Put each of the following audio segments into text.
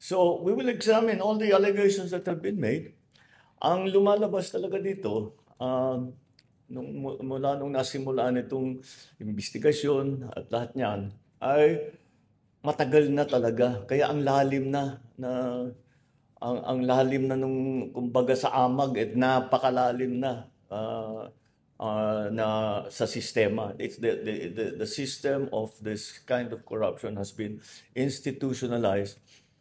So we will examine all the allegations that have been made. Ang lumalabas talaga dito, mula nung nasimulaan itong investigasyon at lahat niyan, ay matagal na talaga. Kaya ang lalim na ang lalim na nung kumbaga sa amag at napakalalim na sa sistema. It's the system of this kind of corruption has been institutionalized.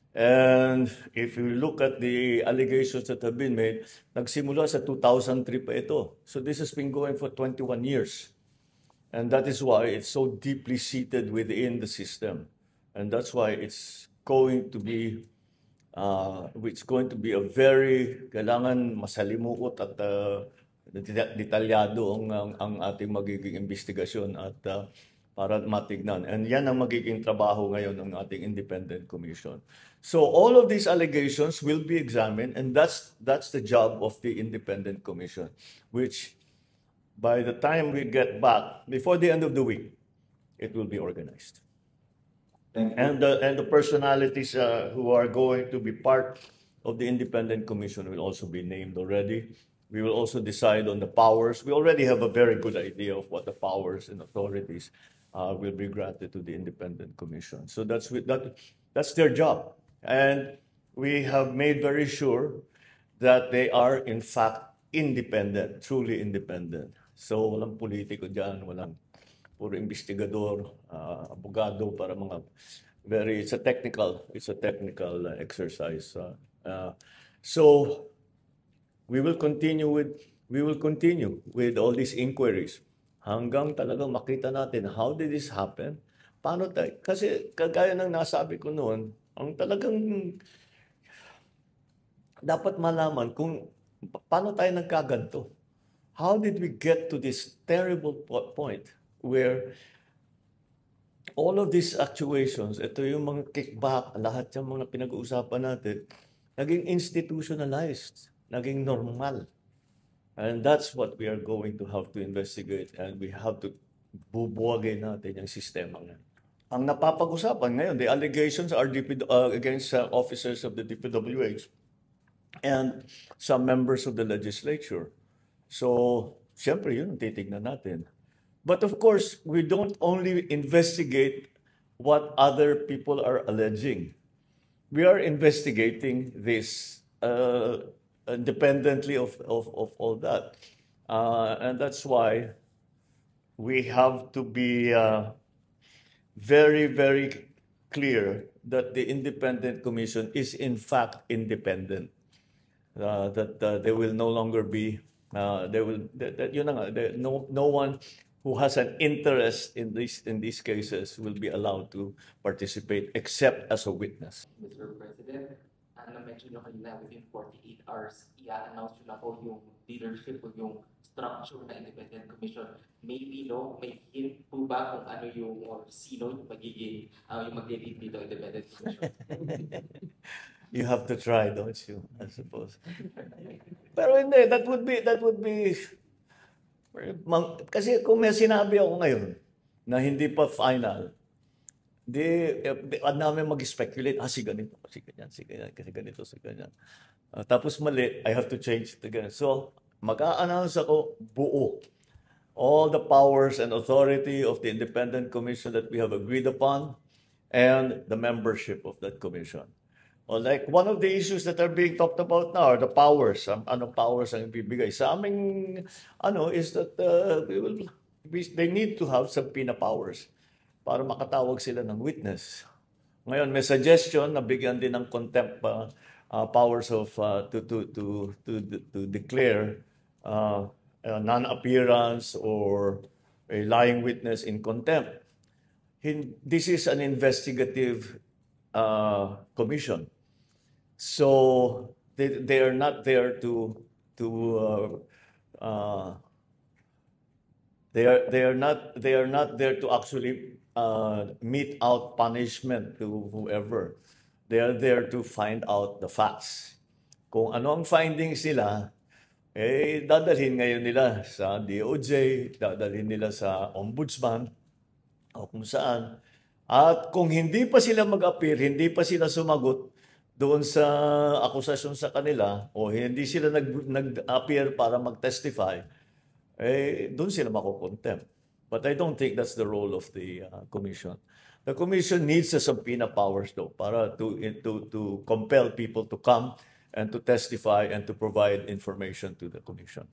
And if you look at the allegations that have been made, nagsimula sa 2003 pa ito. So this has been going for 21 years. And that is why it's so deeply seated within the system. And that's why it's going to be a very, kailangan masalimuot at detalyado ang ating magiging investigasyon at para matignan. And yan ang magiging trabaho ngayon ng ating independent commission. So all of these allegations will be examined, and that's the job of the independent commission, which by the time we get back, before the end of the week, it will be organized. Thank you. And the personalities who are going to be part of the independent commission will also be named already. We will also decide on the powers. We already have a very good idea of what the powers and authorities will be granted to the independent commission. So that's their job. And we have made very sure that they are in fact independent, truly independent. So walang politiko dyan, walang puro investigador, abogado para mga it's a technical exercise. So we will continue with all these inquiries hanggang talagang makita natin how did this happen? Paano tayo? Kasi kagaya ng nasabi ko noon, ang talagang dapat malaman kung paano tayo nagkaganto. How did we get to this terrible point where all of these actuations, ito yung mga kickback, lahat yung mga pinag-uusapan natin, naging institutionalized, naging normal. And that's what we are going to have to investigate, and we have to bubuwagin natin yung sistema nga. Ang napapag-usapan ngayon, the allegations are against officers of the DPWH and some members of the legislature. So, siyempre yun, titignan natin. But of course, we don't only investigate what other people are alleging. We are investigating this independently of all that. And that's why we have to be very, very clear that the independent commission is in fact independent. That there will no longer be, no one who has an interest in these cases will be allowed to participate except as a witness. Mr. President, na-mention nyo kanina within 48 hours, i-announce nyo na po yung leadership o yung structure na independent commission. Maybe, may hint po ba kung ano yung or sino yung magiging, yung mag-lead dito independent commission? You have to try, don't you? I suppose. Pero hindi, that would be kasi kung may sinabi ako ngayon na hindi pa final, namin mag-speculate, si ganito, si ganyan, kasi ganito, si ganyan. Tapos mali, I have to change it again. So, mag-a-announce ako buo. All the powers and authority of the independent commission that we have agreed upon and the membership of that commission. Or like one of the issues that are being talked about now are the powers. Ano powers ang ibibigay sa aming is that they need to have subpoena powers para makatawag sila ng witness. Ngayon may suggestion na bigyan din ng contempt powers of to declare non-appearance or a lying witness in contempt. This is an investigative commission. So they are not there they are not there to actually mete out punishment to whoever. They are there to find out the facts. Kung ano ang findings nila, dadalhin ngayon nila sa DOJ, dadalhin nila sa ombudsman, o kung saan. At kung hindi pa sila mag-appear, hindi pa sila sumagot, doon sa akusasyon sa kanila o hindi sila nag-appear para mag-testify, doon sila makukontempt. But I don't think that's the role of the commission. The commission needs the subpoena powers though para to compel people to come and to testify and to provide information to the commission.